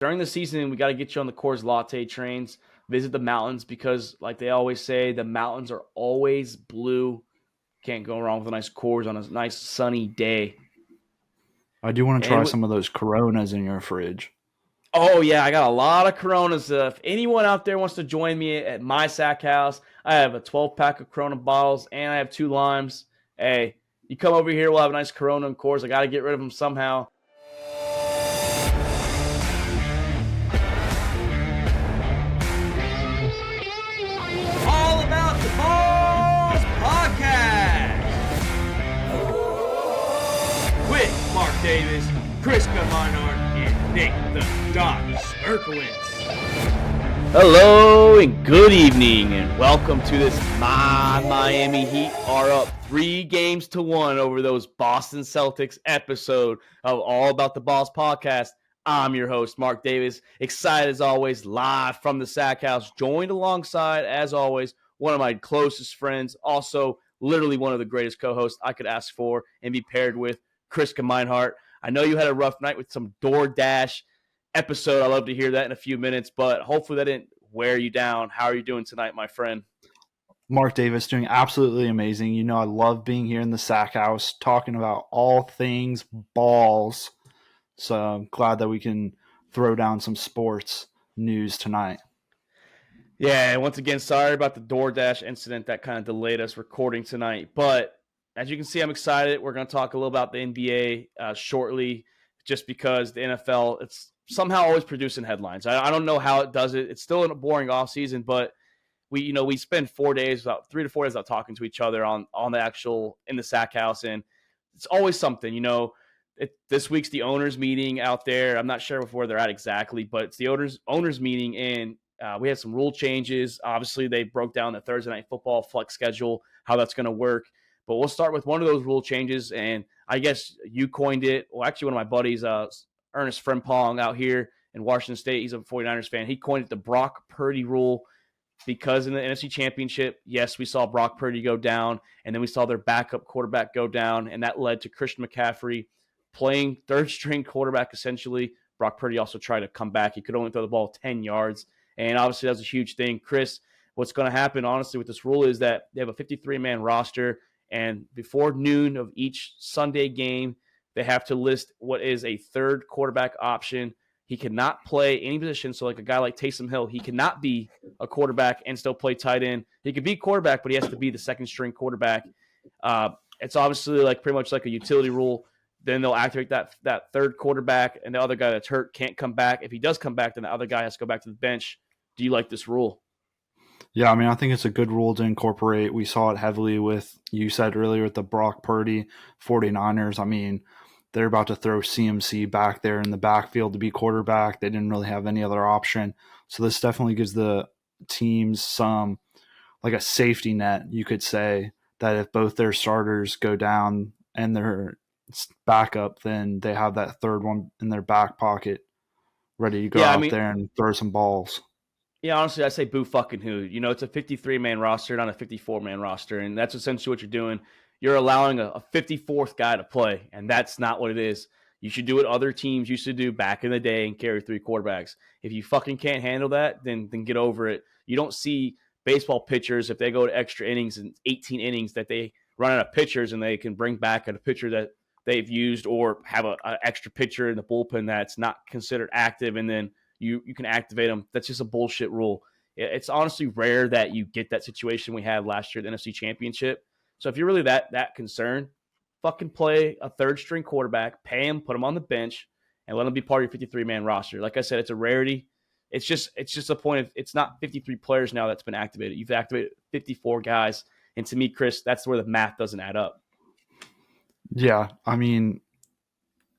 During the season, we got to get you on the Coors Latte trains, visit the mountains because, like they always say, the mountains are always blue. Can't go wrong with a nice Coors on a nice sunny day. I do want to try And some of those Coronas in your fridge. oh yeah, I got a lot of Coronas. If anyone out there wants to join me at my sack house, I have a 12-pack of Corona bottles and I have 2 limes. Hey, you come over here, we'll have a nice Corona and Coors. I got to get rid of them somehow. All about the balls podcast with Mark Davis, Chris Minard, and Nick the Doc Smirkowitz. Hello and good evening, and welcome to this My Miami Heat are up 3-1 over those Boston Celtics episode of All About the Balls podcast. I'm your host, Mark Davis, excited as always, live from the Sack House, joined alongside, as always, one of my closest friends, also literally one of the greatest co-hosts I could ask for and be paired with, Chris Meinhardt. I know you had a rough night with some DoorDash episode. I'd love to hear that in a few minutes, but hopefully that didn't wear you down. How are you doing tonight, my friend? Mark Davis doing absolutely amazing. You know, I love being here in the Sack House, talking about all things balls. So I'm glad that we can throw down some sports news tonight. Yeah, once again, sorry about the DoorDash incident that kind of delayed us recording tonight. But as you can see, I'm excited. We're going to talk a little about the NBA shortly, just because the NFL, it's somehow always producing headlines. I don't know how it does it. It's still in a boring offseason, but we spend 4 days, about 3 to 4 days, out talking to each other on the actual in the Sack House, and it's always something. This week's the owners meeting out there. I'm not sure where they're at exactly, but it's the owners meeting, and we had some rule changes. Obviously, they broke down the Thursday Night Football flex schedule, how that's going to work. But we'll start with one of those rule changes, and I guess you coined it. Well, actually, one of my buddies, Ernest Frimpong out here in Washington State, he's a 49ers fan. He coined it the Brock Purdy rule because in the NFC Championship, yes, we saw Brock Purdy go down, and then we saw their backup quarterback go down, and that led to Christian McCaffrey playing third-string quarterback, essentially. Brock Purdy also tried to come back. He could only throw the ball 10 yards, and obviously that's a huge thing. Chris, what's going to happen, honestly, with this rule is that they have a 53-man roster, and before noon of each Sunday game, they have to list what is a third quarterback option. He cannot play any position. So like a guy like Taysom Hill, he cannot be a quarterback and still play tight end. He could be quarterback, but he has to be the second string quarterback. It's obviously like pretty much like a utility rule. Then they'll activate that third quarterback, and the other guy that's hurt can't come back. If he does come back, then the other guy has to go back to the bench. Do you like this rule? Yeah, I mean, I think it's a good rule to incorporate. We saw it heavily with, you said earlier, with the Brock Purdy 49ers. I mean, they're about to throw CMC back there in the backfield to be quarterback. They didn't really have any other option. So this definitely gives the teams some, like a safety net, you could say, that if both their starters go down and their backup, then they have that third one in their back pocket ready to go Yeah, I out mean, there and throw some balls. yeah, honestly, I say boo fucking who. It's a 53-man roster, not a 54-man roster, and that's essentially what you're doing. You're allowing a 54th guy to play, and that's not what it is. You should do what other teams used to do back in the day and carry 3 quarterbacks. If you fucking can't handle that, then get over it. You don't see baseball pitchers, if they go to extra innings and 18 innings, that they run out of pitchers and they can bring back a pitcher that they've used, or have an extra pitcher in the bullpen that's not considered active, and then you can activate them. That's just a bullshit rule. It's honestly rare that you get that situation we had last year at the NFC Championship. So if you're really that concerned, fucking play a third string quarterback, pay him, put him on the bench, and let him be part of your 53-man roster. Like I said, it's a rarity. It's just a point of, it's not 53 players now that's been activated. You've activated 54 guys. And to me, Chris, that's where the math doesn't add up. Yeah, I mean,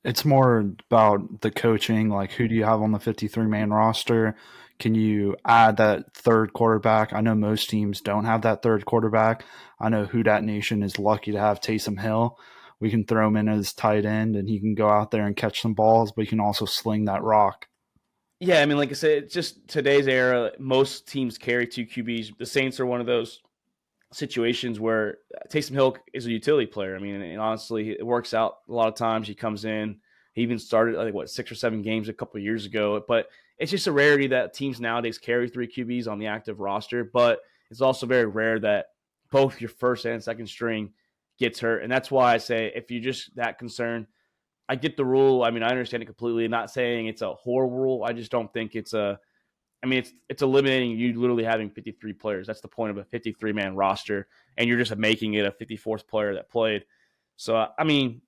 it's more about the coaching, like who do you have on the 53-man roster? Can you add that third quarterback? I know most teams don't have that third quarterback. I know Who Dat Nation is lucky to have Taysom Hill. We can throw him in as tight end, and he can go out there and catch some balls, but he can also sling that rock. Yeah, I mean, like I said, it's just today's era. Most teams carry 2 QBs. The Saints are one of those situations where Taysom Hill is a utility player. I mean, and honestly, it works out a lot of times. He comes in, He even started, I think, 6 or 7 games a couple of years ago. But it's just a rarity that teams nowadays carry 3 QBs on the active roster. But it's also very rare that both your first and second string gets hurt. And that's why I say if you're just that concerned, I get the rule. I mean, I understand it completely. I'm not saying it's a horrible rule. I just don't think it's a. I mean, it's eliminating you literally having 53 players. That's the point of a 53-man roster, and you're just making it a 54th player that played. So, I mean,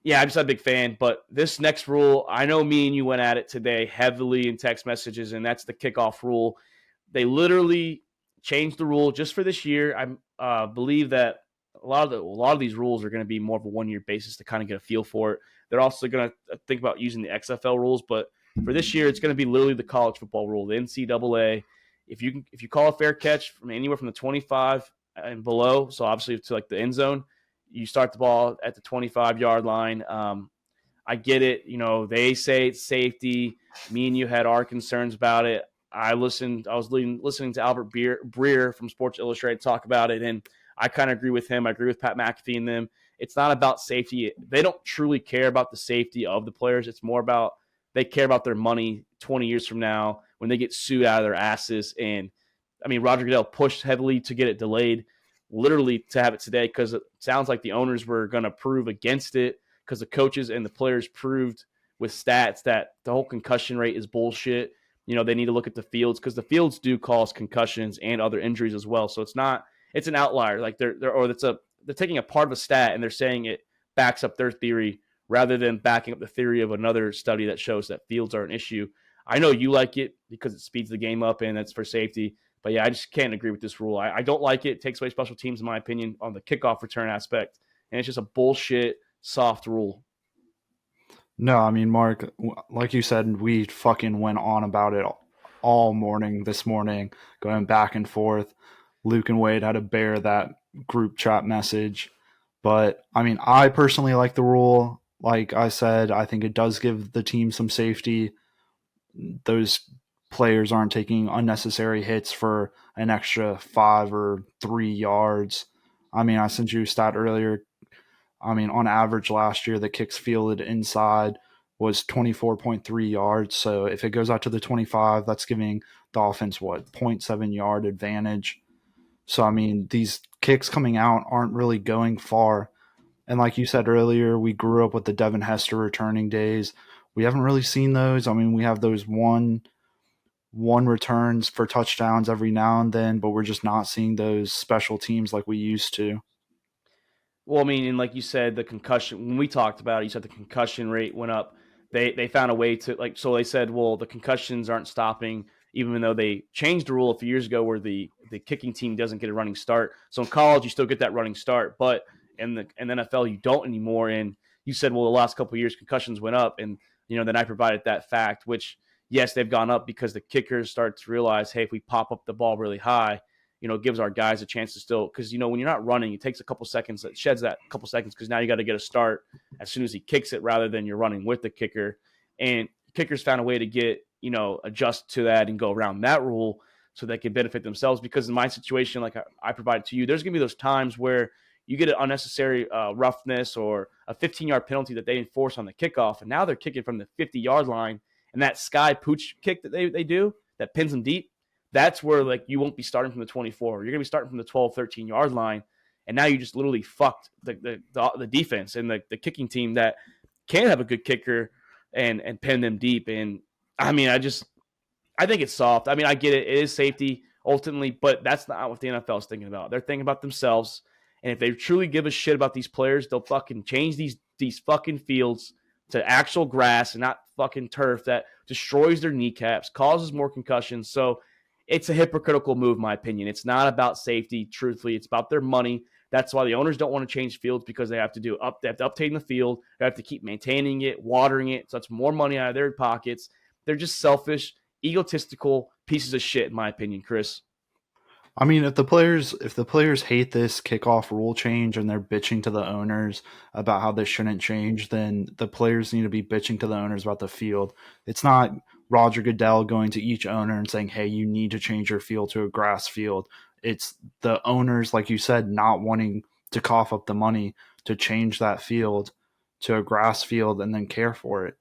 yeah, I'm just not a big fan. But this next rule, I know me and you went at it today heavily in text messages, and that's the kickoff rule. They literally changed the rule just for this year. I believe that a lot of these rules are going to be more of a 1 year basis to kind of get a feel for it. They're also going to think about using the XFL rules, but for this year, it's going to be literally the college football rule, the NCAA. If you call a fair catch from anywhere from the 25 and below, so obviously to like the end zone, you start the ball at the 25-yard line. I get it. You know, they say it's safety. Me and you had our concerns about it. I was listening to Albert Breer from Sports Illustrated talk about it, and I kind of agree with him. I agree with Pat McAfee and them. It's not about safety. They don't truly care about the safety of the players. It's more about they care about their money 20 years from now when they get sued out of their asses. And I mean, Roger Goodell pushed heavily to get it delayed, literally to have it today, because it sounds like the owners were going to prove against it because the coaches and the players proved with stats that the whole concussion rate is bullshit. You know, they need to look at the fields because the fields do cause concussions and other injuries as well. So it's an outlier. Like they're taking a part of a stat and they're saying it backs up their theory rather than backing up the theory of another study that shows that fields are an issue. I know you like it because it speeds the game up and it's for safety. But yeah, I just can't agree with this rule. I don't like it. It takes away special teams, in my opinion, on the kickoff return aspect. And it's just a bullshit, soft rule. No, I mean, Mark, like you said, we fucking went on about it all morning this morning, going back and forth. Luke and Wade had to bear that group chat message. But, I mean, I personally like the rule. Like I said, I think it does give the team some safety. Those players aren't taking unnecessary hits for an extra 5 or 3 yards. I mean, I sent you a stat earlier. I mean, on average last year, the kicks fielded inside was 24.3 yards. So if it goes out to the 25, that's giving the offense, what, 0.7 yard advantage. So, I mean, these kicks coming out aren't really going far. And like you said earlier, we grew up with the Devin Hester returning days. We haven't really seen those. I mean, we have those one returns for touchdowns every now and then, but we're just not seeing those special teams like we used to. Well, I mean, and like you said, the concussion, when we talked about it, you said the concussion rate went up. They found a way to, like, so they said, well, the concussions aren't stopping, even though they changed the rule a few years ago where the kicking team doesn't get a running start. So in college, you still get that running start, but in the NFL, you don't anymore. And you said, well, the last couple of years, concussions went up. And, you know, then I provided that fact, which, yes, they've gone up because the kickers start to realize, hey, if we pop up the ball really high, you know, it gives our guys a chance to still, because, you know, when you're not running, it takes a couple seconds, it sheds that couple seconds because now you got to get a start as soon as he kicks it rather than you're running with the kicker. And kickers found a way to get, you know, adjust to that and go around that rule so they can benefit themselves. Because in my situation, like I provided to you, there's going to be those times where you get an unnecessary roughness or a 15-yard penalty that they enforce on the kickoff, and now they're kicking from the 50-yard line, and that sky pooch kick that they do that pins them deep, that's where, like, you won't be starting from the 24. You're going to be starting from the 12, 13-yard line, and now you just literally fucked the defense and the kicking team that can have a good kicker and pin them deep. And, I mean, I think it's soft. I mean, I get it. It is safety ultimately, but that's not what the NFL is thinking about. They're thinking about themselves. And if they truly give a shit about these players, they'll fucking change these fucking fields to actual grass and not fucking turf that destroys their kneecaps, causes more concussions. So it's a hypocritical move, in my opinion. It's not about safety, truthfully. It's about their money. That's why the owners don't want to change fields, because they have to update the field. They have to keep maintaining it, watering it. So it's more money out of their pockets. They're just selfish, egotistical pieces of shit, in my opinion, Chris. I mean, if the players hate this kickoff rule change and they're bitching to the owners about how this shouldn't change, then the players need to be bitching to the owners about the field. It's not Roger Goodell going to each owner and saying, "Hey, you need to change your field to a grass field." It's the owners, like you said, not wanting to cough up the money to change that field. to a grass field and then care for it.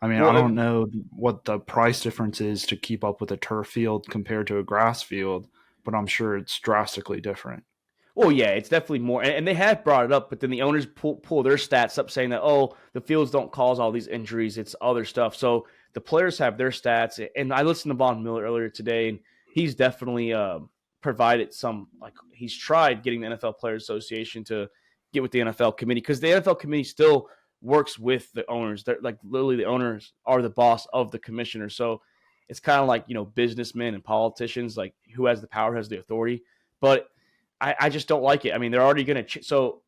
I mean, I Well, don't know what the price difference is to keep up with a turf field compared to a grass field, but I'm sure it's drastically different. Well, yeah, it's definitely more, and they have brought it up, but then the owners pull their stats up saying that the fields don't cause all these injuries; it's other stuff. So the players have their stats, and I listened to Von Miller earlier today, and he's definitely provided some he's tried getting the NFL Players Association to get with the NFL committee because the NFL committee still works with the owners. They're like literally the owners are the boss of the commissioner, so it's kind of like businessmen and politicians, like who has the power has the authority, but I just don't like it. I mean, they're already going to. So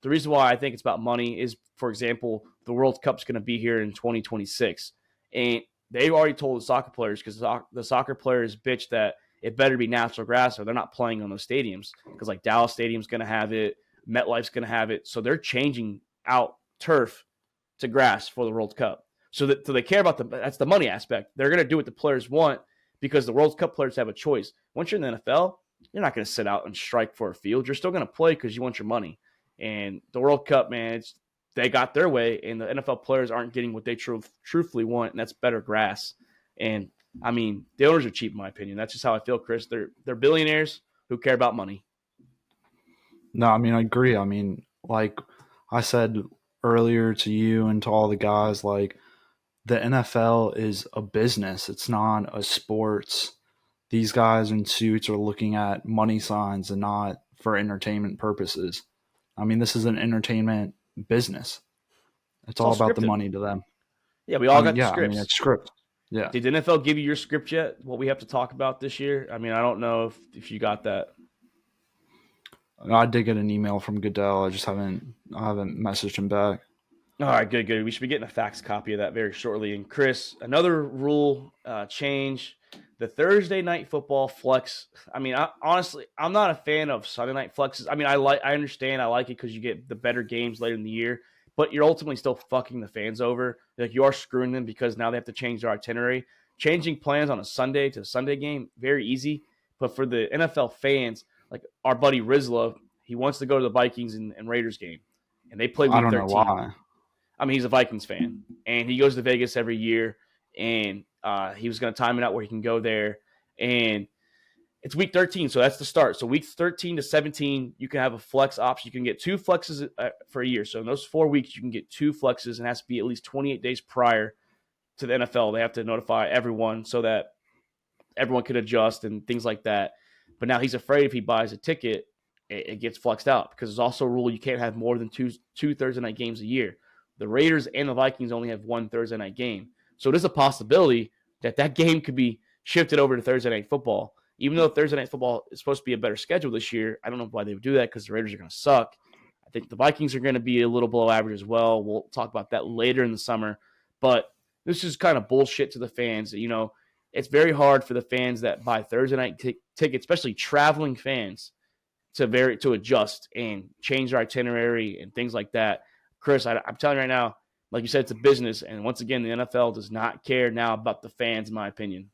the reason why I think it's about money is, for example, the World Cup's going to be here in 2026. And they've already told the soccer players, because the soccer players bitch that it better be natural grass or they're not playing on those stadiums. Because like Dallas Stadium's going to have it, MetLife's going to have it. So they're changing out turf to grass for the World Cup. So they care about that's the money aspect. They're going to do what the players want because the World Cup players have a choice. Once you're in the NFL, you're not going to sit out and strike for a field. You're still going to play because you want your money. And the World Cup, man, they got their way, and the NFL players aren't getting what they truthfully want, and that's better grass. And I mean, the owners are cheap, in my opinion. That's just how I feel, Chris. They're billionaires who care about money. No, I mean, I agree. I mean, like I said earlier to you and to all the guys, like the NFL is a business. It's not a sports. These guys in suits are looking at money signs and not for entertainment purposes. I mean, this is an entertainment business. It's It's all all about the scripted. money to them. Yeah, we all got the Yeah, I mean, scripts. it's script. Yeah. Did the NFL give you your script yet? What we have to talk about this year? I mean, I don't know if you got that. I did get an email from Goodell. I haven't messaged him back. All right, good, good. We should be getting a fax copy of that very shortly. And Chris, another rule change: the Thursday night football flex. I mean, honestly, I'm not a fan of Sunday night flexes. I mean, I understand, I like it because you get the better games later in the year, but you're ultimately still fucking the fans over. Like you are screwing them because now they have to change their itinerary. Changing plans on a Sunday to a Sunday game, very easy. But for the NFL fans, like our buddy Rizla, he wants to go to the Vikings and Raiders game, and they play I Week don't know 13. why. I mean, he's a Vikings fan, and he goes to Vegas every year, and he was going to time it out where he can go there. And it's Week 13, so that's the start. So weeks 13 to 17, you can have a flex option. You can get two flexes for a year. So in those 4 weeks, you can get two flexes, and it has to be at least 28 days prior to the NFL. They have to notify everyone so that everyone could adjust and things like that. But now he's afraid if he buys a ticket, it gets flexed out because there's also a rule you can't have more than two Thursday night games a year. The Raiders and the Vikings only have one Thursday night game. So there's a possibility that game could be shifted over to Thursday night football. Even though Thursday night football is supposed to be a better schedule this year, I don't know why they would do that because the Raiders are going to suck. I think the Vikings are going to be a little below average as well. We'll talk about that later in the summer. But this is kind of bullshit to the fans. It's very hard for the fans that buy Thursday night tickets, especially traveling fans, to adjust and change their itinerary and things like that. Chris, I'm telling you right now, like you said, it's a business, and once again, the NFL does not care now about the fans, in my opinion.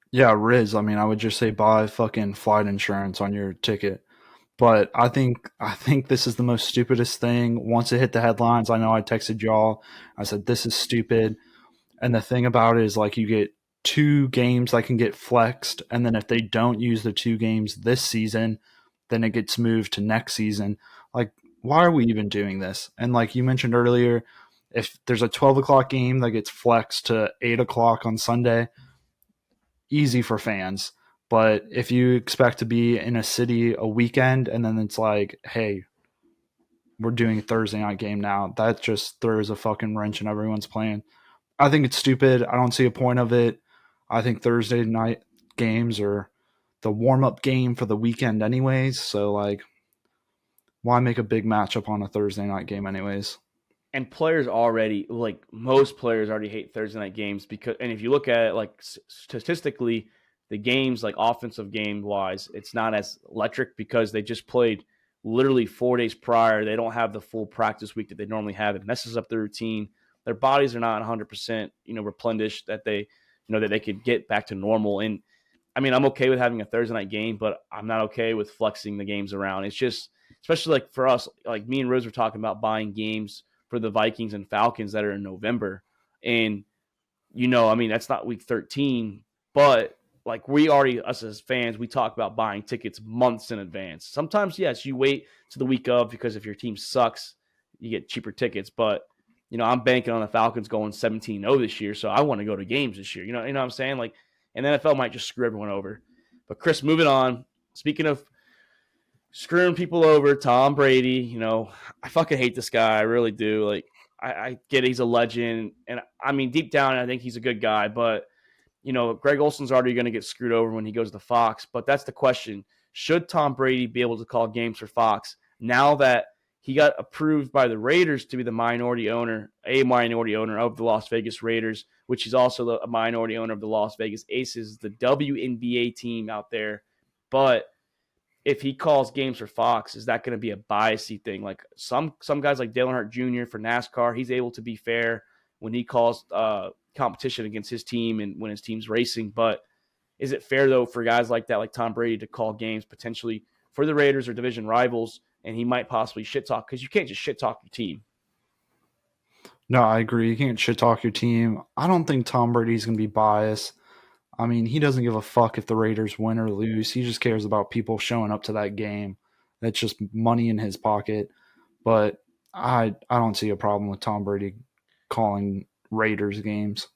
Yeah, Riz. I mean, I would just say buy fucking flight insurance on your ticket. But I think this is the most stupidest thing. Once it hit the headlines, I know I texted y'all. I said this is stupid. And the thing about it is, like, you get 2 games that can get flexed, and then if they don't use the 2 games this season, then it gets moved to next season. Like, why are we even doing this? And like you mentioned earlier, if there's a 12 o'clock game that gets flexed to 8 o'clock on Sunday, easy for fans. But if you expect to be in a city a weekend and then it's like, hey, we're doing a Thursday night game now, that just throws a fucking wrench in everyone's plan. I think it's stupid. I don't see a point of it. I think Thursday night games are the warm up game for the weekend, anyways. So, like, why make a big matchup on a Thursday night game, anyways? And players already, like most players, already hate Thursday night games because, and if you look at it, like statistically, the games, like offensive game wise, it's not as electric because they just played literally 4 days prior. They don't have the full practice week that they normally have. It messes up their routine. Their bodies are not 100%, replenished that they could get back to normal. And I mean, I'm okay with having a Thursday night game, but I'm not okay with flexing the games around. It's just especially like for us, like me and Rose were talking about buying games for the Vikings and Falcons that are in November. And, I mean, that's not week 13, but like we already, us as fans, we talk about buying tickets months in advance. Sometimes, yes, you wait to the week of because if your team sucks, you get cheaper tickets. But, I'm banking on the Falcons going 17-0 this year, so I want to go to games this year. You know what I'm saying? Like, and the NFL might just screw everyone over. But Chris, moving on. Speaking of screwing people over, Tom Brady, I fucking hate this guy. I really do. Like, I get he's a legend. And I mean, deep down, I think he's a good guy. But, Greg Olson's already going to get screwed over when he goes to Fox. But that's the question. Should Tom Brady be able to call games for Fox now that he got approved by the Raiders to be a minority owner of the Las Vegas Raiders, which is also a minority owner of the Las Vegas Aces, the WNBA team out there. But if he calls games for Fox, is that going to be a biasy thing? Like some guys like Dale Earnhardt Jr. for NASCAR, he's able to be fair when he calls competition against his team and when his team's racing. But is it fair though for guys like that, like Tom Brady, to call games potentially for the Raiders or division rivals, and he might possibly shit talk because you can't just shit talk your team. No, I agree. You can't shit talk your team. I don't think Tom Brady's going to be biased. I mean, he doesn't give a fuck if the Raiders win or lose. He just cares about people showing up to that game. That's just money in his pocket. But I don't see a problem with Tom Brady calling Raiders games.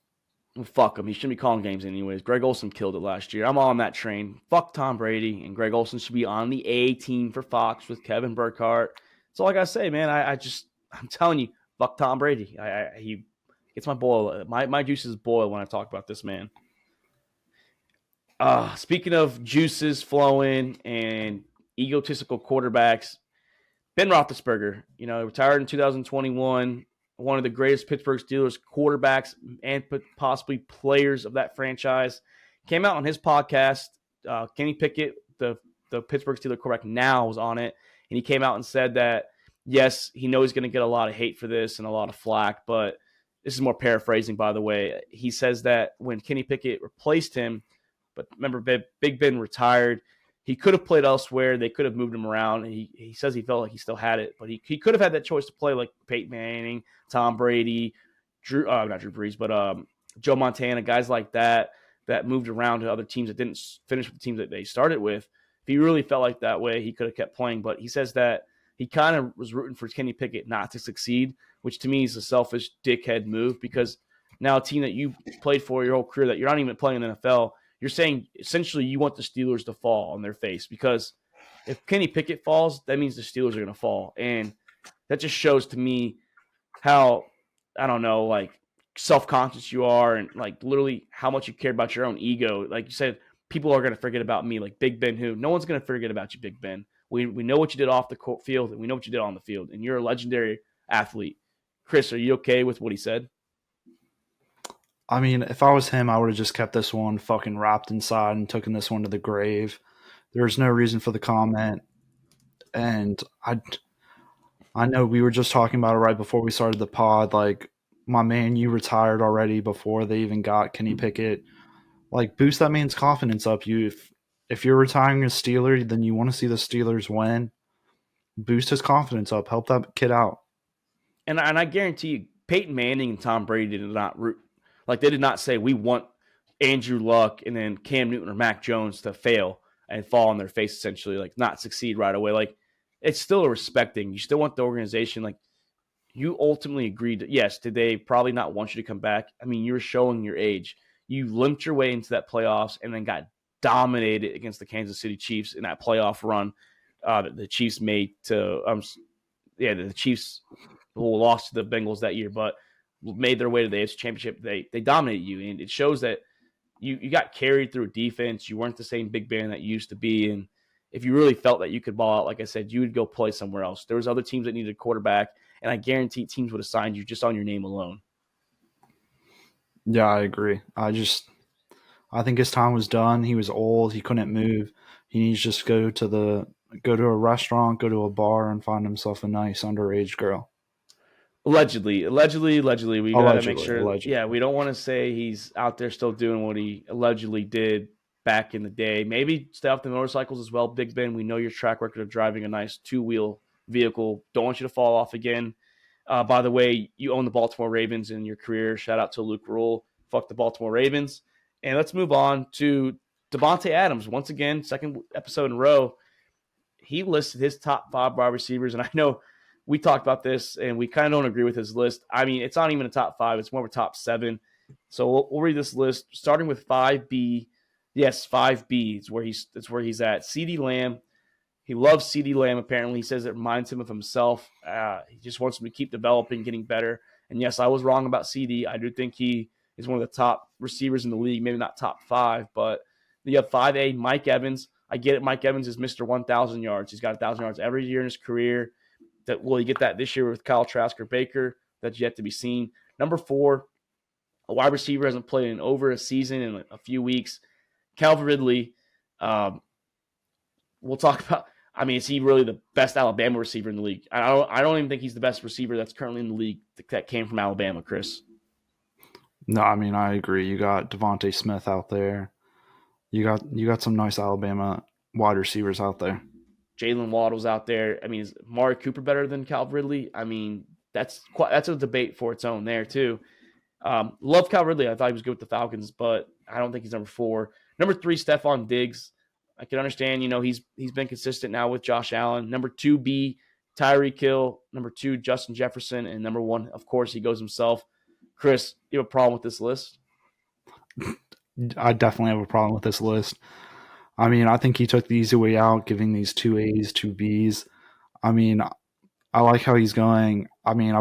Well, fuck him. He shouldn't be calling games anyways. Greg Olson killed it last year. I'm on that train. Fuck Tom Brady, and Greg Olson should be on the A team for Fox with Kevin Burkhardt. That's all I gotta say, man. I'm telling you, fuck Tom Brady. He gets my boil. My juices boil when I talk about this man. Speaking of juices flowing and egotistical quarterbacks, Ben Roethlisberger, retired in 2021, one of the greatest Pittsburgh Steelers quarterbacks and possibly players of that franchise, came out on his podcast. Kenny Pickett, the Pittsburgh Steelers quarterback now, was on it, and he came out and said that, yes, he knows he's going to get a lot of hate for this and a lot of flack, but this is more paraphrasing, by the way. He says that when Kenny Pickett replaced him, but remember, Big Ben retired. He could have played elsewhere. They could have moved him around. And he says he felt like he still had it, but he could have had that choice to play like Peyton Manning, Tom Brady, not Drew Brees, but Joe Montana, guys like that moved around to other teams that didn't finish with the teams that they started with. If he really felt like that way, he could have kept playing. But he says that he kind of was rooting for Kenny Pickett not to succeed, which to me is a selfish dickhead move because now a team that you played for your whole career that you're not even playing in the NFL, you're saying essentially you want the Steelers to fall on their face because if Kenny Pickett falls, that means the Steelers are going to fall. And that just shows to me how, I don't know, like self-conscious you are and like literally how much you care about your own ego. Like you said, people are going to forget about me, like Big Ben, who no one's going to forget about you, Big Ben. We know what you did off the field and we know what you did on the field, and you're a legendary athlete. Chris, are you okay with what he said? I mean, if I was him, I would have just kept this one fucking wrapped inside and taken this one to the grave. There's no reason for the comment. And I know we were just talking about it right before we started the pod. Like, my man, you retired already before they even got Kenny Pickett. Like, boost that man's confidence up. If you're retiring a Steeler, then you want to see the Steelers win. Boost his confidence up. Help that kid out. And I guarantee you, Peyton Manning and Tom Brady did not root. Like, they did not say, we want Andrew Luck and then Cam Newton or Mac Jones to fail and fall on their face, essentially, like not succeed right away. Like, it's still a respecting. You still want the organization. Like, you ultimately agreed to, yes, did they probably not want you to come back? I mean, you're showing your age. You limped your way into that playoffs and then got dominated against the Kansas City Chiefs in that playoff run that the Chiefs made to the Chiefs lost to the Bengals that year, but made their way to the AFC Championship. They dominated you, and it shows that you got carried through a defense. You weren't the same Big Ben that you used to be, and if you really felt that you could ball out, like I said, you would go play somewhere else. There was other teams that needed a quarterback, and I guarantee teams would have signed you just on your name alone. Yeah, I agree. I think his time was done. He was old. He couldn't move. He needs to just go to a restaurant, go to a bar, and find himself a nice underage girl. Allegedly. We got to make sure. Allegedly. Yeah, we don't want to say he's out there still doing what he allegedly did. back in the day. Maybe stay off the motorcycles as well, Big Ben. We know your track record of driving a nice two-wheel vehicle. Don't want you to fall off again. By the way, you own the Baltimore Ravens in your career. Shout out to Luke Rule. Fuck the Baltimore Ravens. And let's move on to Devontae Adams. Once again, second episode in a row, he listed his top 5 wide receivers. And I know we talked about this, and we kind of don't agree with his list. I mean, it's not even a top 5. It's more of a top 7. So we'll read this list, starting with 5B. Yes, 5B is where he's at. CeeDee Lamb. He loves CeeDee Lamb, apparently. He says it reminds him of himself. He just wants him to keep developing, getting better. And yes, I was wrong about CeeDee. I do think he is one of the top receivers in the league. Maybe not top 5, but you have 5A, Mike Evans. I get it. Mike Evans is Mr. 1,000 yards. He's got 1,000 yards every year in his career. Will he get that this year with Kyle Trask or Baker? That's yet to be seen. Number 4, a wide receiver hasn't played in over a season in a few weeks. Calvin Ridley. We'll talk about. I mean, is he really the best Alabama receiver in the league? I don't even think he's the best receiver that's currently in the league that came from Alabama, Chris. No, I mean, I agree. You got Devontae Smith out there. You got some nice Alabama wide receivers out there. Jalen Waddle's out there. I mean, is Amari Cooper better than Calvin Ridley? I mean, that's a debate for its own there too. Love Calvin Ridley. I thought he was good with the Falcons, but I don't think he's number 4. Number 3, Stephon Diggs. I can understand, he's been consistent now with Josh Allen. Number 2B, Tyreek Hill. Number 2, Justin Jefferson. And number 1, of course, he goes himself. Chris, you have a problem with this list? I definitely have a problem with this list. I mean, I think he took the easy way out, giving these 2 A's, 2 B's. I mean, I like how he's going. I mean,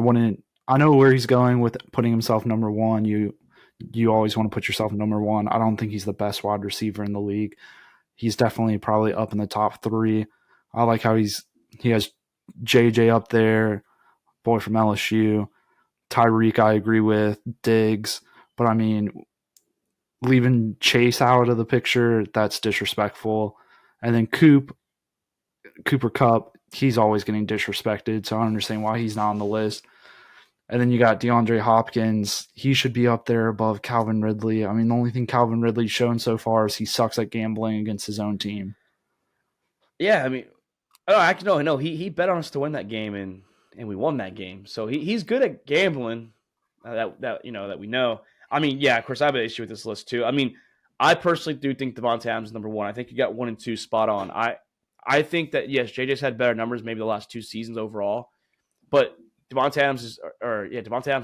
I know where he's going with putting himself number 1. You always want to put yourself number 1. I don't think he's the best wide receiver in the league. He's definitely probably up in the top 3. I like how he has JJ up there, boy from LSU. Tyreek, I agree with. Diggs. But I mean, leaving Chase out of the picture, that's disrespectful. And then Cooper Kupp, he's always getting disrespected, so I don't understand why he's not on the list. And then you got DeAndre Hopkins. He should be up there above Calvin Ridley. I mean, the only thing Calvin Ridley's shown so far is he sucks at gambling against his own team. Yeah, I mean, no. He bet on us to win that game, and we won that game. So he's good at gambling. That we know. I mean, yeah, of course, I have an issue with this list too. I mean, I personally do think Devontae Adams is number 1. I think you got 1 and 2 spot on. I think that yes, JJ's had better numbers maybe the last 2 seasons overall, but Devontae Adams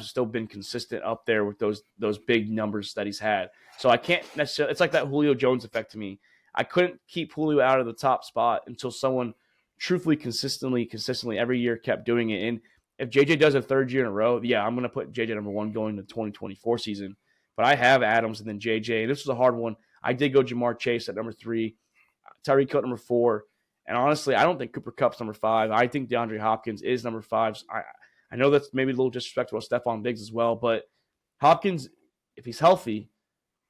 has still been consistent up there with those big numbers that he's had. So I can't necessarily. It's like that Julio Jones effect to me. I couldn't keep Julio out of the top spot until someone truthfully consistently every year kept doing it. And if JJ does a 3rd year in a row, yeah, I'm going to put JJ number 1 going to the 2024 season. But I have Adams and then JJ. And this was a hard one. I did go Jamar Chase at number 3, Tyreek Hill number 4. And honestly, I don't think Cooper Kupp's number 5. I think DeAndre Hopkins is number 5. I know that's maybe a little disrespectful to Stephon Diggs as well, but Hopkins, if he's healthy,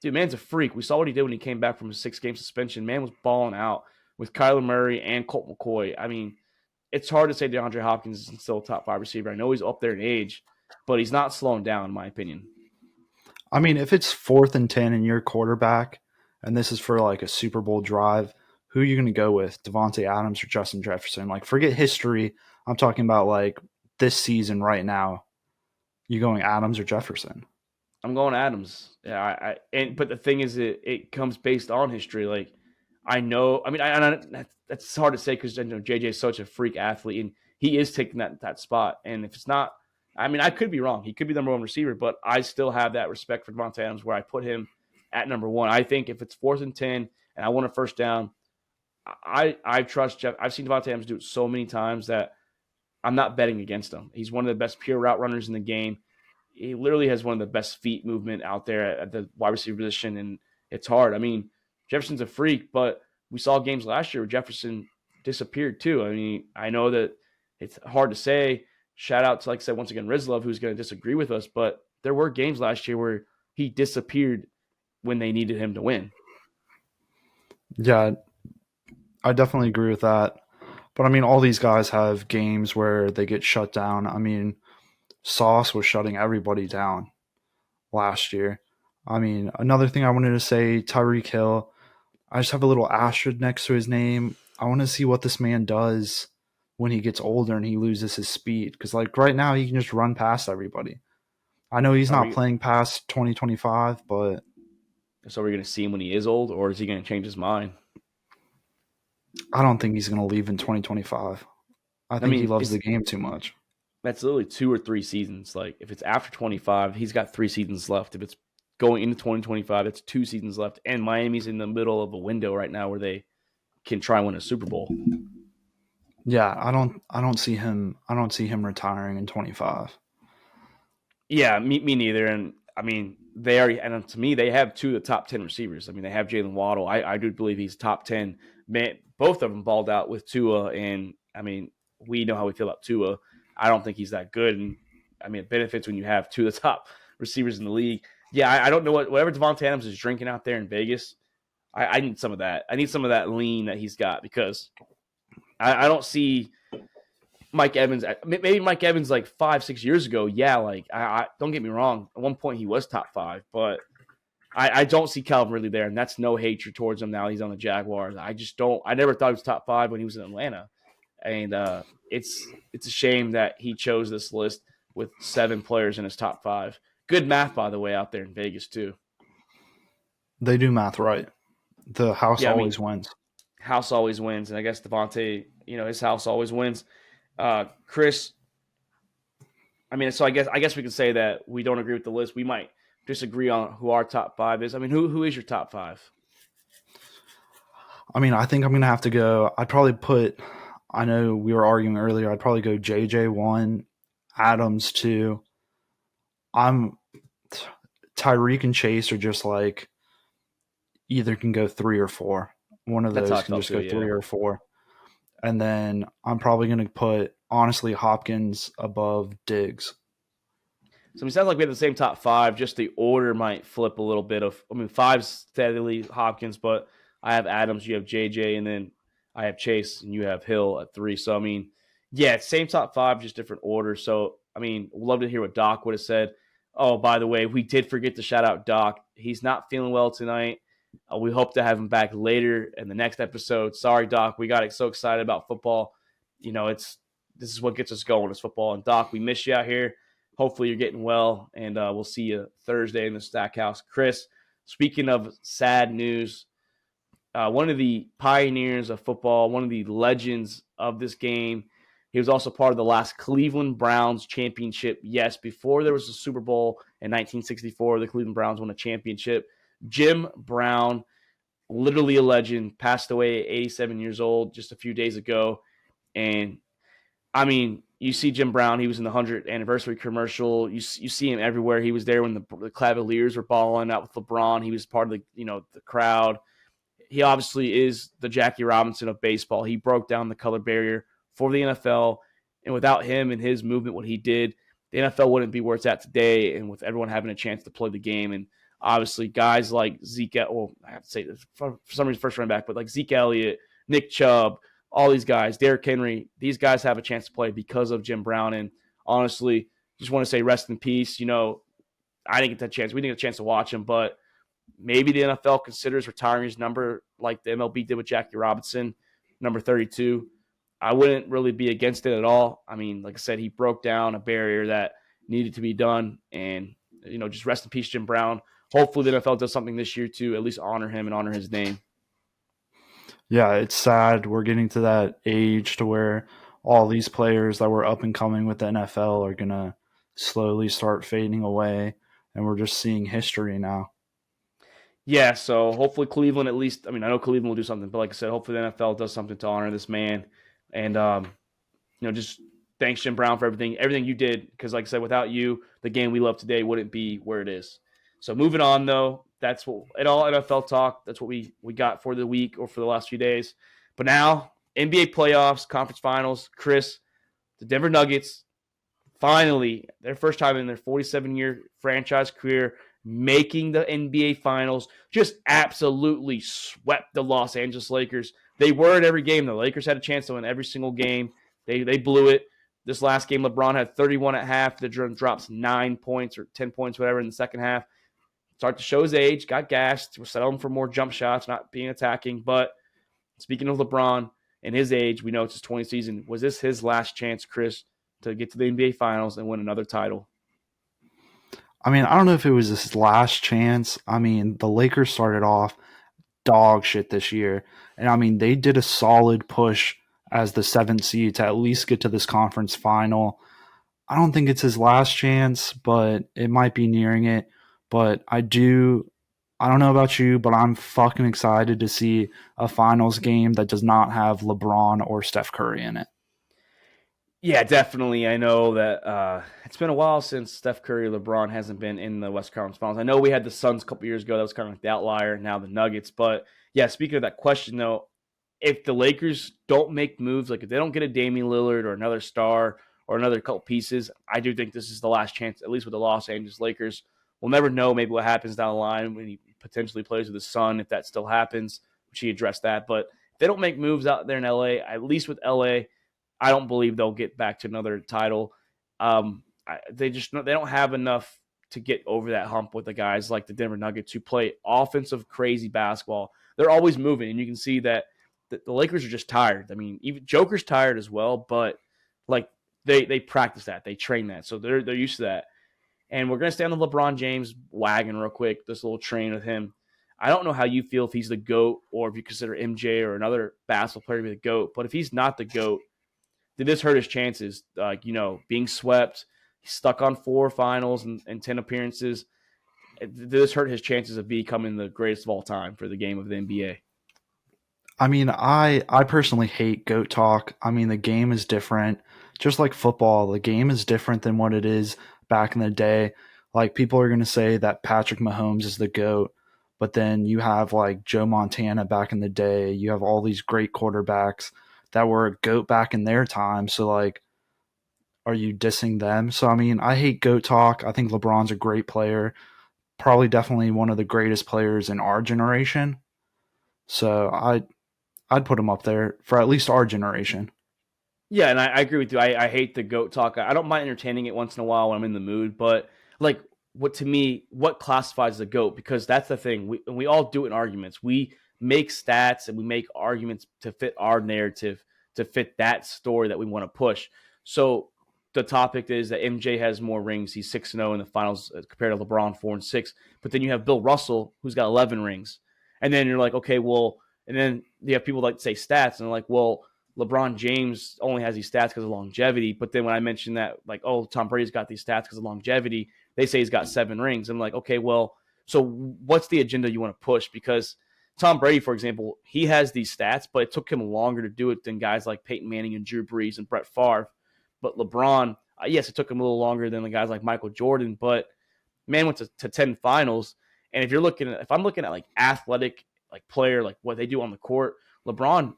dude, man's a freak. We saw what he did when he came back from his 6-game suspension. Man was balling out with Kyler Murray and Colt McCoy. I mean, it's hard to say DeAndre Hopkins is still a top 5 receiver. I know he's up there in age, but he's not slowing down, in my opinion. I mean, if it's 4th and 10 and you're quarterback, and this is for like a Super Bowl drive, who are you going to go with, Devontae Adams or Justin Jefferson? Like, forget history. I'm talking about like this season right now. You going Adams or Jefferson? I'm going Adams. Yeah, but the thing is, it comes based on history. Like, I know. I mean, that's hard to say because JJ is such a freak athlete, and he is taking that spot. And if it's not, I mean, I could be wrong. He could be the number 1 receiver, but I still have that respect for Devontae Adams where I put him at number 1. I think if it's 4th and 10 and I want a first down, I trust Jeff. I've seen Devontae Adams do it so many times that I'm not betting against him. He's one of the best pure route runners in the game. He literally has one of the best feet movement out there at the wide receiver position, and it's hard. I mean, Jefferson's a freak, but we saw games last year where Jefferson disappeared too. I mean, I know that it's hard to say. Shout out to, like I said, once again, Rizlov, who's going to disagree with us, but there were games last year where he disappeared when they needed him to win. Yeah, I definitely agree with that. But I mean, all these guys have games where they get shut down. I mean, Sauce was shutting everybody down last year. I mean, another thing I wanted to say, Tyreek Hill, I just have a little asterisk next to his name. I want to see what this man does when he gets older and he loses his speed. Because like right now, he can just run past everybody. I know he's Are not we playing past 2025, but so we're going to see him when he is old, or is he going to change his mind? I don't think he's going to leave in 2025. I I think he mean, loves it's the game too much. that's literally 2 or 3 seasons. Like if it's after 25, he's got 3 seasons left. If it's going into 2025, it's 2 seasons left, and Miami's in the middle of a window right now where they can try and win a Super Bowl. Yeah, I don't see him retiring in 25. Yeah, me neither. And I mean, they already, and to me, they have two of the top 10 receivers. I mean, they have Jalen Waddle. I do believe he's top 10. Man, both of them balled out with Tua. And I mean, we know how we feel about Tua. I don't think he's that good. And I mean, it benefits when you have two of the top receivers in the league. Yeah, I don't know whatever Devontae Adams is drinking out there in Vegas. I need some of that. I need some of that lean that he's got because I don't see Mike Evans. Maybe Mike Evans like 5-6 years ago. Yeah, like I don't get me wrong. At one point he was top five, but I don't see Calvin Ridley there, and that's no hatred towards him now. He's on the Jaguars. I just don't. I never thought he was top five when he was in Atlanta, and it's a shame that he chose this list with 7 players in his top five. Good math, by the way, out there in Vegas too. They do math right. The house Yeah, I mean, always wins. house always wins, and I guess Devontae, his house always wins. Chris, I mean, so I guess we could say that we don't agree with the list. We might disagree on who our top five is. I mean, who is your top five? I mean, I think I'm going to have to go. I'd probably put, I know we were arguing earlier, I'd probably go JJ 1, Adams 2. I'm Tyreek and Chase are just like either can go 3 or 4. One of That's how those I can felt just too. go Yeah. 3 or 4. And then I'm probably going to put, honestly, Hopkins above Diggs. So it sounds like we have the same top five. Just the order might flip a little bit. I mean, five's steadily Hopkins, but I have Adams, you have JJ, and then I have Chase, and you have Hill at 3. So I mean, yeah, same top five, just different order. So I mean, we'd love to hear what Doc would have said. Oh, by the way, we did forget to shout out Doc. He's not feeling well tonight. We hope to have him back later in the next episode. Sorry, Doc. We got so excited about football. This is what gets us going is football. And Doc, we miss you out here. Hopefully you're getting well, and we'll see you Thursday in the Stackhouse. Chris, speaking of sad news, one of the pioneers of football, one of the legends of this game. He was also part of the last Cleveland Browns championship. Yes, before there was a Super Bowl in 1964, the Cleveland Browns won a championship. Jim Brown, literally a legend, passed away at 87 years old just a few days ago. And I mean, you see Jim Brown. He was in the 100th anniversary commercial. You see him everywhere. He was there when the Cavaliers were balling out with LeBron. He was part of the crowd. He obviously is the Jackie Robinson of baseball. He broke down the color barrier for the NFL, and without him and his movement, what he did, the NFL wouldn't be where it's at today. And with everyone having a chance to play the game, and obviously guys like Zeke, well, I have to say this for some reason first running back, but like Zeke Elliott, Nick Chubb, all these guys, Derrick Henry, these guys have a chance to play because of Jim Brown. And honestly, just want to say rest in peace. I didn't get that chance. We didn't get a chance to watch him, but maybe the NFL considers retiring his number like the MLB did with Jackie Robinson, number 32. I wouldn't really be against it at all. I mean, like I said, he broke down a barrier that needed to be done. And, just rest in peace, Jim Brown. Hopefully the NFL does something this year to at least honor him and honor his name. Yeah, it's sad. We're getting to that age to where all these players that were up and coming with the NFL are going to slowly start fading away. And we're just seeing history now. Yeah, so hopefully Cleveland at least, I mean, I know Cleveland will do something, but like I said, hopefully the NFL does something to honor this man. And, just thanks, Jim Brown, for everything you did. Because like I said, without you, the game we love today wouldn't be where it is. So moving on, though, that's what it all NFL talk. That's what we got for the week or for the last few days. But now, NBA playoffs, conference finals, Chris, the Denver Nuggets, finally, their first time in their 47-year franchise career, making the NBA Finals, just absolutely swept the Los Angeles Lakers. They were at every game. The Lakers had a chance to win every single game. They blew it. This last game, LeBron had 31 at half. The drops 9 points or 10 points, whatever, in the second half. start to show his age, got gassed. We're settling for more jump shots, not being attacking. But speaking of LeBron and his age, we know it's his 20th season. Was this his last chance, Chris, to get to the NBA Finals and win another title? I mean, I don't know if it was his last chance. I mean, the Lakers started off dog shit this year. And I mean, they did a solid push as the seventh seed to at least get to this conference final. I don't think it's his last chance, but it might be nearing it. But I don't know about you, but I'm fucking excited to see a finals game that does not have LeBron or Steph Curry in it. Yeah, definitely. I know that it's been a while since Steph Curry or LeBron hasn't been in the West Conference Finals. I know we had the Suns a couple years ago. That was kind of like the outlier. Now the Nuggets. But yeah, speaking of that question, though, if the Lakers don't make moves, like if they don't get a Damian Lillard or another star or another couple pieces, I do think this is the last chance, at least with the Los Angeles Lakers. We'll never know maybe what happens down the line when he potentially plays with the Sun, if that still happens, which he addressed that. But if they don't make moves out there in LA, at least with LA, I don't believe they'll get back to another title. They don't have enough to get over that hump with the guys like the Denver Nuggets who play offensive crazy basketball. They're always moving, and you can see that the Lakers are just tired. I mean, even Joker's tired as well, but like they practice that, they train that, so they're used to that. And we're gonna stay on the LeBron James wagon real quick. This little train with him. I don't know how you feel if he's the GOAT or if you consider MJ or another basketball player to be the GOAT. But if he's not the GOAT, did this hurt his chances? Being swept, he's stuck on 4 finals and 10 appearances. Did this hurt his chances of becoming the greatest of all time for the game of the NBA? I mean, I personally hate GOAT talk. I mean, the game is different. Just like football, the game is different than what it is back in the day. Like people are going to say that Patrick Mahomes is the GOAT, but then you have like Joe Montana back in the day. You have all these great quarterbacks that were a GOAT back in their time. So like, are you dissing them? So I mean, I hate GOAT talk. I think LeBron's a great player, probably definitely one of the greatest players in our generation. So I'd put him up there for at least our generation. Yeah, and I agree with you. I hate the GOAT talk. I don't mind entertaining it once in a while when I'm in the mood, but like what to me, what classifies the GOAT? Because that's the thing. We all do it in arguments. We make stats and we make arguments to fit our narrative, to fit that story that we want to push. So the topic is that MJ has more rings. He's 6-0 in the finals compared to LeBron 4-6. But then you have Bill Russell, who's got 11 rings. And then you're like, okay, well, and then you have people like to say stats, and they're like, well, LeBron James only has these stats because of longevity. But then when I mention that, like, oh, Tom Brady's got these stats because of longevity, they say he's got 7 rings. I'm like, okay, well, so what's the agenda you want to push? Because Tom Brady, for example, he has these stats, but it took him longer to do it than guys like Peyton Manning and Drew Brees and Brett Favre. But LeBron, yes, it took him a little longer than the guys like Michael Jordan, but man went to 10 finals. And if I'm looking at like athletic, like player, like what they do on the court, LeBron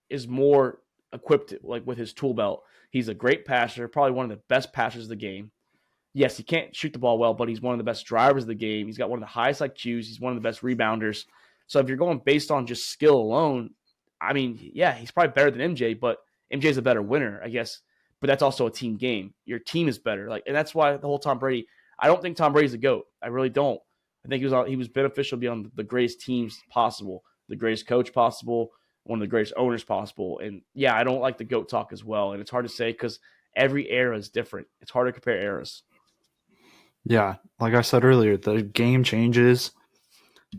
is more equipped like with his tool belt. He's a great passer, probably one of the best passers of the game. Yes, he can't shoot the ball well, but he's one of the best drivers of the game. He's got one of the highest IQs. He's one of the best rebounders. So if you're going based on just skill alone, I mean, yeah, he's probably better than MJ, but MJ's a better winner, I guess. But that's also a team game. Your team is better. Like, and that's why the whole Tom Brady, I don't think Tom Brady's a GOAT. I really don't. I think he was beneficial beyond the greatest teams possible, the greatest coach possible, one of the greatest owners possible. And yeah, I don't like the GOAT talk as well. And it's hard to say because every era is different. It's hard to compare eras. Yeah, like I said earlier, the game changes.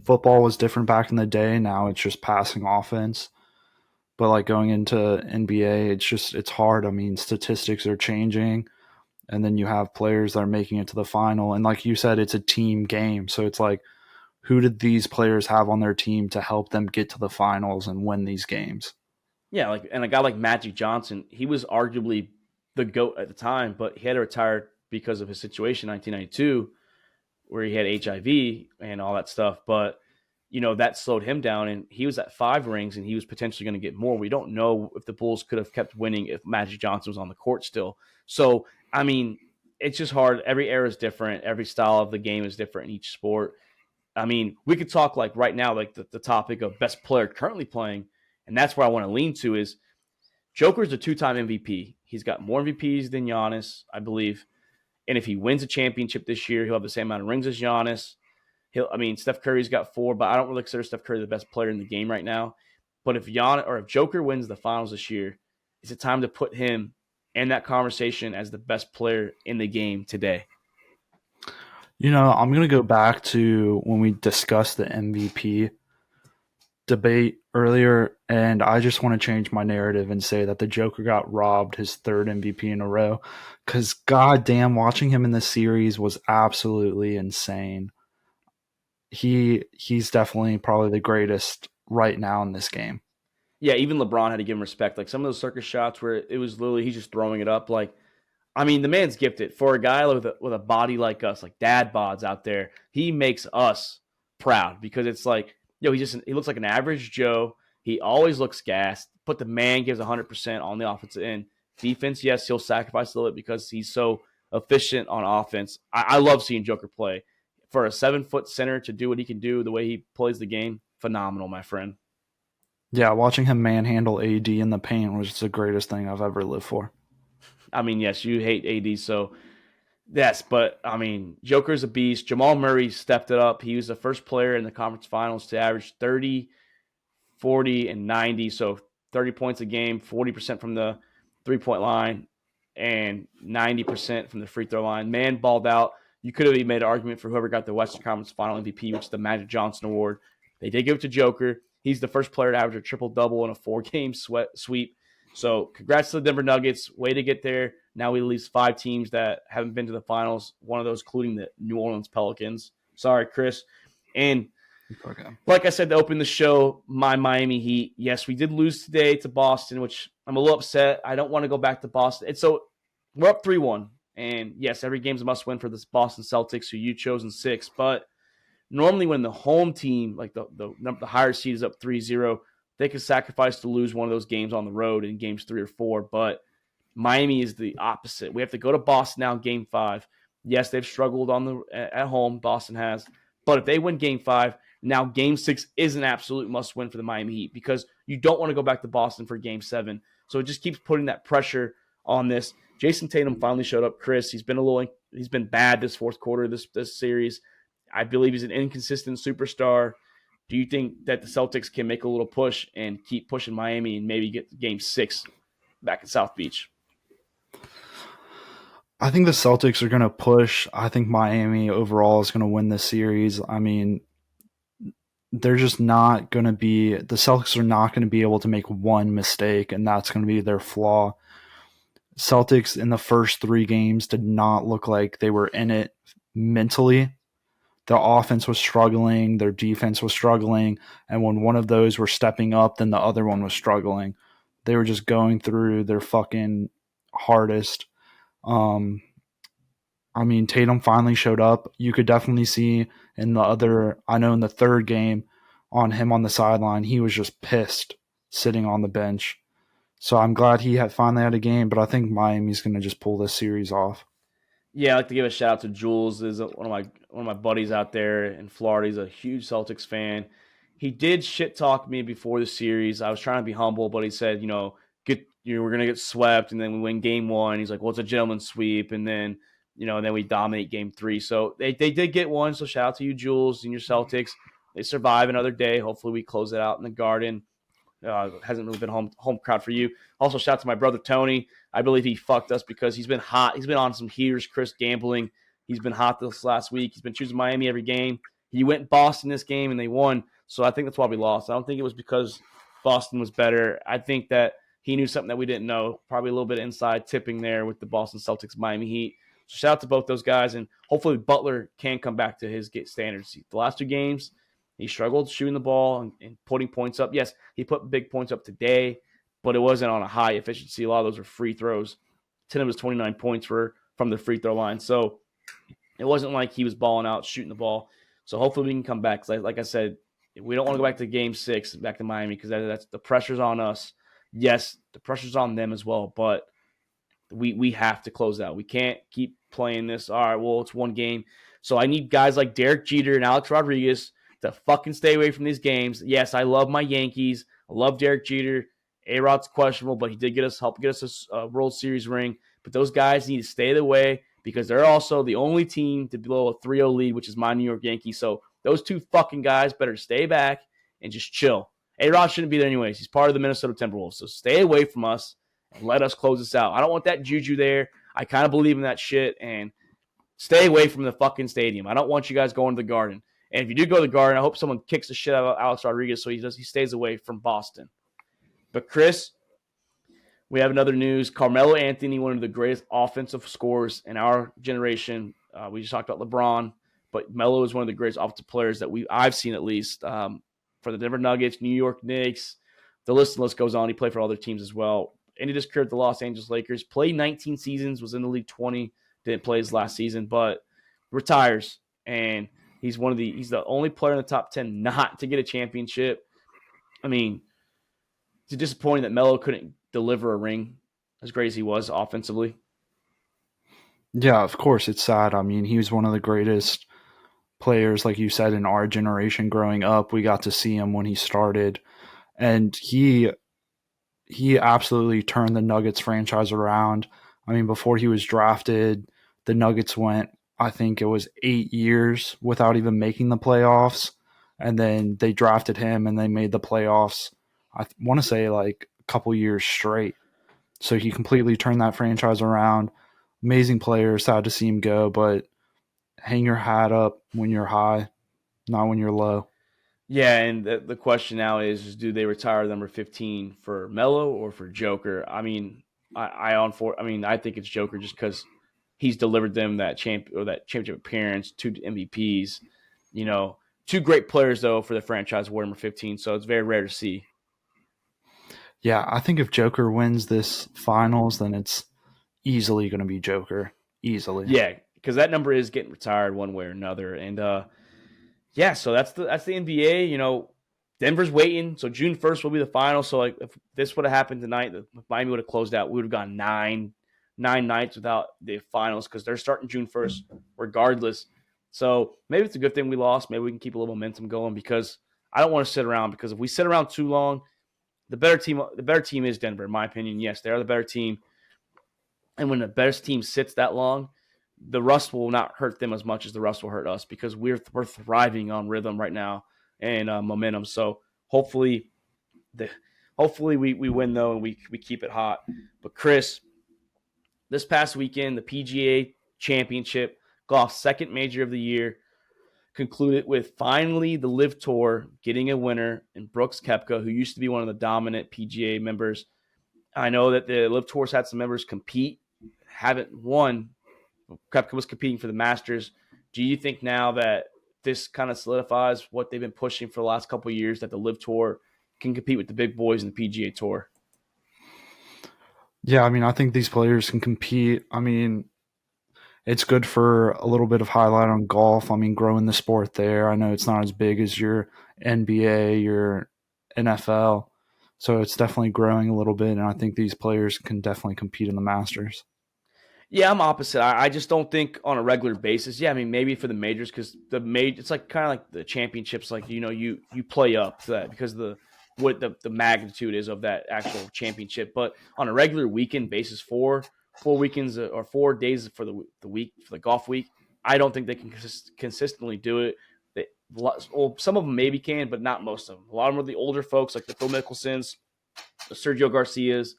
Football was different back in the day. Now it's just passing offense. But like going into NBA, it's hard. I mean, statistics are changing, and then you have players that are making it to the final. And like you said, it's a team game. So it's like, who did these players have on their team to help them get to the finals and win these games? Yeah, like and a guy like Magic Johnson, he was arguably the GOAT at the time, but he had to retire because of his situation in 1992, where he had HIV and all that stuff. But that slowed him down, and he was at 5 rings, and he was potentially going to get more. We don't know if the Bulls could have kept winning if Magic Johnson was on the court still. So, I mean, it's just hard. Every era is different. Every style of the game is different in each sport. I mean, we could talk like right now, like the topic of best player currently playing, and that's where I want to lean to is Joker's a 2-time MVP. He's got more MVPs than Giannis, I believe. And if he wins a championship this year, he'll have the same amount of rings as Giannis. Steph Curry's got 4, but I don't really consider Steph Curry the best player in the game right now. But if Joker wins the finals this year, is it time to put him in that conversation as the best player in the game today? I'm going to go back to when we discussed the MVP debate earlier, and I just want to change my narrative and say that the Joker got robbed his third MVP in a row, because goddamn, watching him in this series was absolutely insane. He's definitely probably the greatest right now in this game. Yeah, even LeBron had to give him respect. Like some of those circus shots where it was literally he's just throwing it up. Like, the man's gifted. For a guy with a body like us, like dad bods out there, he makes us proud because it's like, he looks like an average Joe. He always looks gassed, but the man gives 100% on the offensive end. Defense, yes, he'll sacrifice a little bit because he's so efficient on offense. I love seeing Joker play. For a 7-foot center to do what he can do, the way he plays the game, phenomenal, my friend. Yeah, watching him manhandle AD in the paint was the greatest thing I've ever lived for. Yes, you hate AD, so yes, but Joker's a beast. Jamal Murray stepped it up. He was the first player in the conference finals to average 30, 40, and 90. So 30 points a game, 40% from the 3-point line, and 90% from the free throw line. Man balled out. You could have even made an argument for whoever got the Western Conference Final MVP, which is the Magic Johnson Award. They did give it to Joker. He's the first player to average a triple-double in a 4-game sweep. So congrats to the Denver Nuggets. Way to get there. Now we at least 5 teams that haven't been to the finals, one of those including the New Orleans Pelicans. Sorry, Chris. And Okay. like I said to open the show, my Miami Heat, yes, we did lose today to Boston, which I'm a little upset. I don't want to go back to Boston. And so we're up 3-1. And yes, every game's a must-win for this Boston Celtics, who you chose in 6. But normally when the home team, like the higher seed is up 3-0, they can sacrifice to lose one of those games on the road in games 3 or 4. But Miami is the opposite. We have to go to Boston now in game 5. Yes, they've struggled at home. Boston has. But if they win game 5, now game 6 is an absolute must-win for the Miami Heat because you don't want to go back to Boston for game 7. So it just keeps putting that pressure on this. Jason Tatum finally showed up. Chris, he's been bad this fourth quarter, this series. I believe he's an inconsistent superstar. Do you think that the Celtics can make a little push and keep pushing Miami and maybe get game 6 back at South Beach? I think the Celtics are going to push. I think Miami overall is going to win this series. They're just not going to be – the Celtics are not going to be able to make one mistake, and that's going to be their flaw. Celtics in the first 3 games did not look like they were in it mentally. The offense was struggling, their defense was struggling, and when one of those were stepping up, then the other one was struggling. They were just going through their fucking hardest. Tatum finally showed up. You could definitely see in the third game on him on the sideline, he was just pissed sitting on the bench. So I'm glad he finally had a game, but I think Miami's going to just pull this series off. Yeah, I'd like to give a shout out to Jules. Is one of my buddies out there in Florida. He's a huge Celtics fan. He did shit talk me before the series. I was trying to be humble, but he said, we're gonna get swept, and then we win game 1. He's like, well, it's a gentleman's sweep, and then then we dominate game 3. So they did get one. So shout out to you, Jules, and your Celtics. They survive another day. Hopefully, we close it out in the Garden. Hasn't really been home crowd for you. Also, shout out to my brother Tony. I believe he fucked us because he's been hot. He's been on some heaters, Chris, gambling. He's been hot this last week. He's been choosing Miami every game. He went Boston this game and they won. So I think that's why we lost. I don't think it was because Boston was better. I think that he knew something that we didn't know. Probably a little bit of inside tipping there with the Boston Celtics Miami Heat. So shout out to both those guys, and hopefully Butler can come back to his standards. The last 2 games, he struggled shooting the ball and putting points up. Yes, he put big points up today, but it wasn't on a high efficiency. A lot of those were free throws. 10 of his 29 points were from the free throw line. So it wasn't like he was balling out, shooting the ball. So hopefully we can come back. Like I said, we don't want to go back to game 6, back to Miami, because that's the pressure's on us. Yes, the pressure's on them as well, but we have to close out. We can't keep playing this. All right, well, it's one game. So I need guys like Derek Jeter and Alex Rodriguez to fucking stay away from these games. Yes, I love my Yankees. I love Derek Jeter. A-Rod's questionable, but he did help get us a World Series ring. But those guys need to stay the way because they're also the only team to blow a 3-0 lead, which is my New York Yankees. So Those two fucking guys better stay back and just chill. A-Rod shouldn't be there anyways. He's part of the Minnesota Timberwolves. So stay away from us and let us close this out. I don't want that juju there. I kind of believe in that shit. And stay away from the fucking stadium. I don't want you guys going to the Garden. And if you do go to the Garden, I hope someone kicks the shit out of Alex Rodriguez so he stays away from Boston. But Chris, we have another news. Carmelo Anthony, one of the greatest offensive scorers in our generation. We just talked about LeBron, but Melo is one of the greatest offensive players that I've seen at least for the Denver Nuggets, New York Knicks. The list goes on. He played for other teams as well. Ended his career at the Los Angeles Lakers. Played 19 seasons, was in the league 20. Didn't play his last season, but retires. And he's the only player in the top 10 not to get a championship. I mean, it's disappointing that Melo couldn't deliver a ring as great as he was offensively. Yeah, of course it's sad. I mean, he was one of the greatest players, like you said, in our generation growing up. We got to see him when he started, and he absolutely turned the Nuggets franchise around. I mean, before he was drafted, the Nuggets went, I think it was 8 years without even making the playoffs. And then they drafted him and they made the playoffs, I want to say like a couple years straight. So he completely turned that franchise around. Amazing player. Sad to see him go, but hang your hat up when you're high, not when you're low. Yeah, and the question now is do they retire number 15 for Melo or for Joker? I mean, I think it's Joker just because he's delivered them that championship appearance, 2 MVPs, two great players though for the franchise award number 15. So it's very rare to see. Yeah, I think if Joker wins this finals, then it's easily going to be Joker. Easily. Yeah, because that number is getting retired one way or another, and yeah, so that's the NBA. Denver's waiting. So June 1st will be the final. So like if this would have happened tonight, if Miami would have closed out, we would have gone nine nights without the finals because they're starting June 1st regardless. So maybe it's a good thing we lost. Maybe we can keep a little momentum going because I don't want to sit around because if we sit around too long, the better team is Denver, in my opinion. Yes, they are the better team. And when the best team sits that long, the rust will not hurt them as much as the rust will hurt us because we're thriving on rhythm right now and momentum. So hopefully we win though and we keep it hot. But Chris, this past weekend, the PGA Championship, golf's second major of the year, concluded with finally the LIV Tour getting a winner in Brooks Koepka, who used to be one of the dominant PGA members. I know that the LIV Tour's had some members compete, haven't won. Koepka was competing for the Masters. Do you think now that this kind of solidifies what they've been pushing for the last couple of years, that the LIV Tour can compete with the big boys in the PGA Tour? Yeah, I mean, I think these players can compete. I mean, it's good for a little bit of highlight on golf. I mean, growing the sport there. I know it's not as big as your NBA, your NFL. So it's definitely growing a little bit. And I think these players can definitely compete in the Masters. Yeah, I'm opposite. I just don't think on a regular basis. Yeah, I mean maybe for the majors because it's like kind of like the championships. Like you play up to that because what the magnitude is of that actual championship. But on a regular weekend basis, four weekends or 4 days for the week for the golf week, I don't think they can consistently do it. Some of them maybe can, but not most of them. A lot of them are the older folks like the Phil Mickelsons, the Sergio Garcias.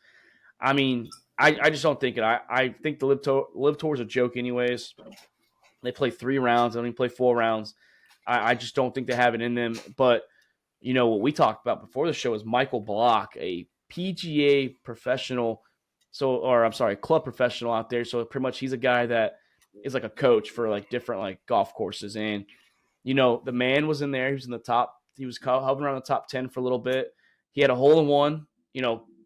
I mean, I just don't think it. I think the LIV Tour is a joke anyways. They play 3 rounds. They don't even play 4 rounds. I just don't think they have it in them. But, what we talked about before the show is Michael Block, a PGA professional, club professional out there. So pretty much he's a guy that is like a coach for like different like golf courses. And, the man was in there. He was in the top. He was hovering around the top 10 for a little bit. He had a hole-in-one,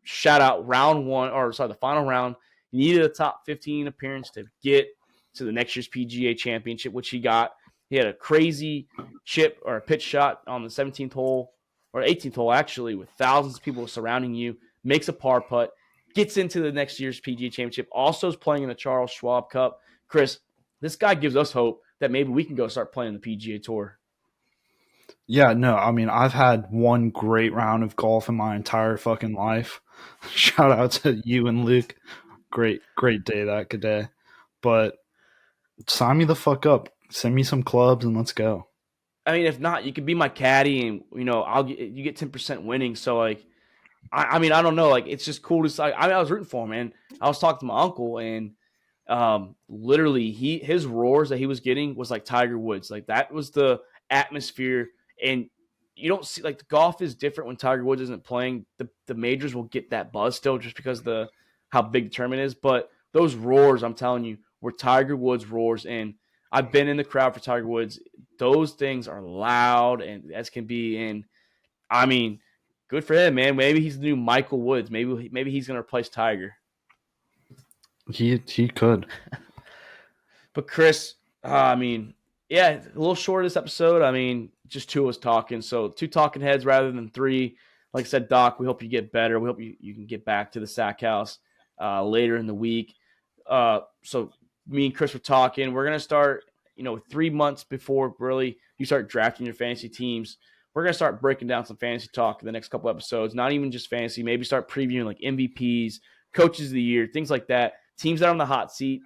shout out the final round. He needed a top 15 appearance to get to the next year's PGA Championship, which he got. He had a crazy chip or a pitch shot on the 17th hole or 18th hole, actually, with thousands of people surrounding you, makes a par putt, gets into the next year's PGA Championship, also is playing in the Charles Schwab Cup. Chris, this guy gives us hope that maybe we can go start playing the PGA Tour. Yeah, no, I mean, I've had one great round of golf in my entire fucking life. Shout out to you and Luke. Great day that day. But sign me the fuck up. Send me some clubs and let's go. I mean, if not, you could be my caddy, and you get 10% winning. So like, I mean, I don't know. Like, it's just cool to see. I mean, I was rooting for him, man. I was talking to my uncle, and literally, his roars that he was getting was like Tiger Woods. Like, that was the atmosphere. And you don't see, like, the golf is different when Tiger Woods isn't playing. The majors will get that buzz still, just because how big the tournament is. But those roars, I'm telling you, were Tiger Woods roars. And I've been in the crowd for Tiger Woods. Those things are loud and as can be. And I mean, good for him, man. Maybe he's the new Michael Woods. Maybe he's going to replace Tiger. He could. But Chris, I mean, yeah, a little short of this episode. I mean, just two of us talking. So 2 talking heads rather than 3. Like I said, Doc, we hope you get better. We hope you can get back to the Sack House later in the week. So me and Chris were talking. We're going to start, 3 months before really you start drafting your fantasy teams. We're going to start breaking down some fantasy talk in the next couple episodes. Not even just fantasy. Maybe start previewing like MVPs, coaches of the year, things like that. Teams that are on the hot seat,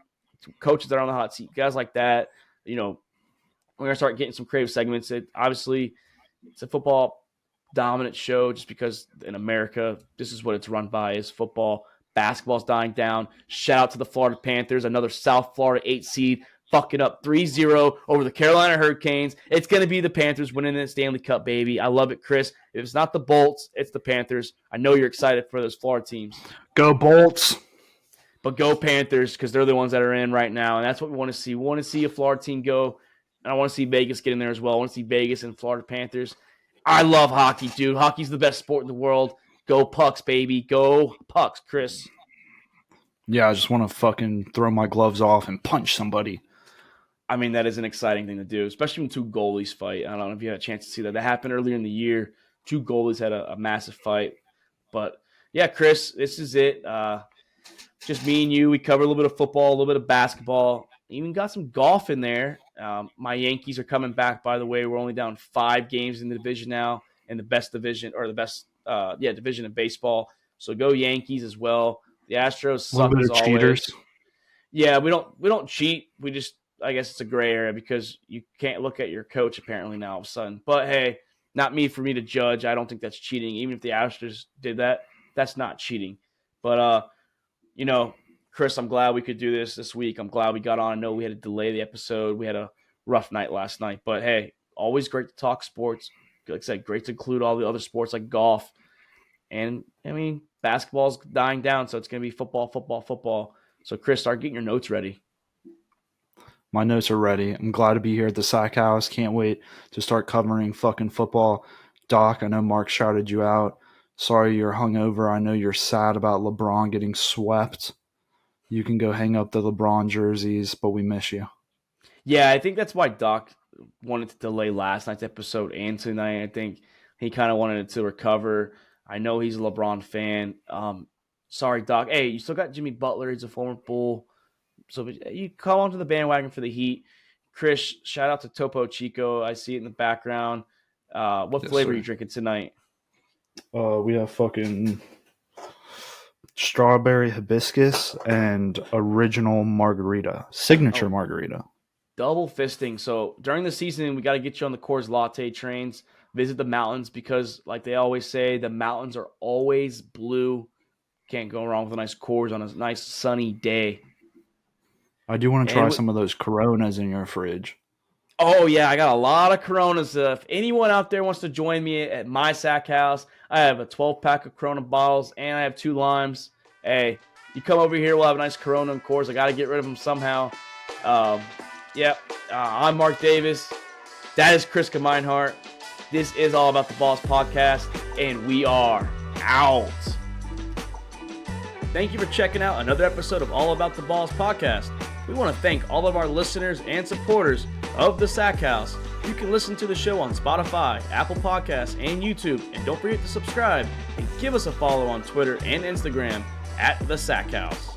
coaches that are on the hot seat, guys like that. We're going to start getting some creative segments. Obviously, it's a football dominant show just because in America, this is what it's run by, is football. Basketball's dying down. Shout out to the Florida Panthers, another South Florida 8 seed, fucking up 3-0 over the Carolina Hurricanes. It's going to be the Panthers winning the Stanley Cup, baby. I love it, Chris. If it's not the Bolts, it's the Panthers. I know you're excited for those Florida teams. Go Bolts. But go Panthers, because they're the ones that are in right now, and that's what we want to see. We want to see a Florida team go, and I want to see Vegas get in there as well. I want to see Vegas and Florida Panthers. I love hockey, dude. Hockey's the best sport in the world. Go Pucks, baby. Go Pucks, Chris. Yeah, I just want to fucking throw my gloves off and punch somebody. I mean, that is an exciting thing to do, especially when 2 goalies fight. I don't know if you had a chance to see that. That happened earlier in the year. 2 goalies had a massive fight. But, yeah, Chris, this is it. Just me and you. We covered a little bit of football, a little bit of basketball. Even got some golf in there. My Yankees are coming back, by the way. We're only down 5 games in the division now, in the best division, or the best division in baseball. So go Yankees as well. The Astros suck as always. Cheaters. Yeah, we don't cheat. We just, I guess it's a gray area because you can't look at your coach apparently now all of a sudden. But hey, not me for me to judge. I don't think that's cheating. Even if the Astros did that, that's not cheating. But Chris, I'm glad we could do this week. I'm glad we got on. I know we had to delay the episode. We had a rough night last night. But hey, always great to talk sports. Like I said, great to include all the other sports like golf. And, I mean, basketball's dying down, so it's going to be football, football, football. So, Chris, start getting your notes ready. My notes are ready. I'm glad to be here at the Sack House. Can't wait to start covering fucking football. Doc, I know Mark shouted you out. Sorry you're hungover. I know you're sad about LeBron getting swept. You can go hang up the LeBron jerseys, but we miss you. Yeah, I think that's why Doc wanted to delay last night's episode and tonight. I think he kind of wanted it to recover. I know he's a LeBron fan. Sorry, Doc. Hey, you still got Jimmy Butler. He's a former Bull. So you come onto the bandwagon for the Heat. Chris, shout out to Topo Chico. I see it in the background. What flavor are you drinking tonight? We have fucking strawberry hibiscus and original margarita. Signature margarita. Double fisting. So during the season, we got to get you on the Coors Latte trains. Visit the mountains because, like they always say, the mountains are always blue. Can't go wrong with a nice Coors on a nice sunny day. I do want to try some of those Coronas in your fridge. Oh, yeah. I got a lot of Coronas. If anyone out there wants to join me at my Sack House, I have a 12-pack of Corona bottles, and I have 2 limes. Hey, you come over here, we'll have a nice Corona and Coors. I got to get rid of them somehow. I'm Mark Davis. That is Chris Meinhardt. This is All About the Balls podcast, and we are out. Thank you for checking out another episode of All About the Balls podcast. We want to thank all of our listeners and supporters of the Sack House. You can listen to the show on Spotify, Apple Podcasts, and YouTube. And don't forget to subscribe and give us a follow on Twitter and Instagram at the Sack House.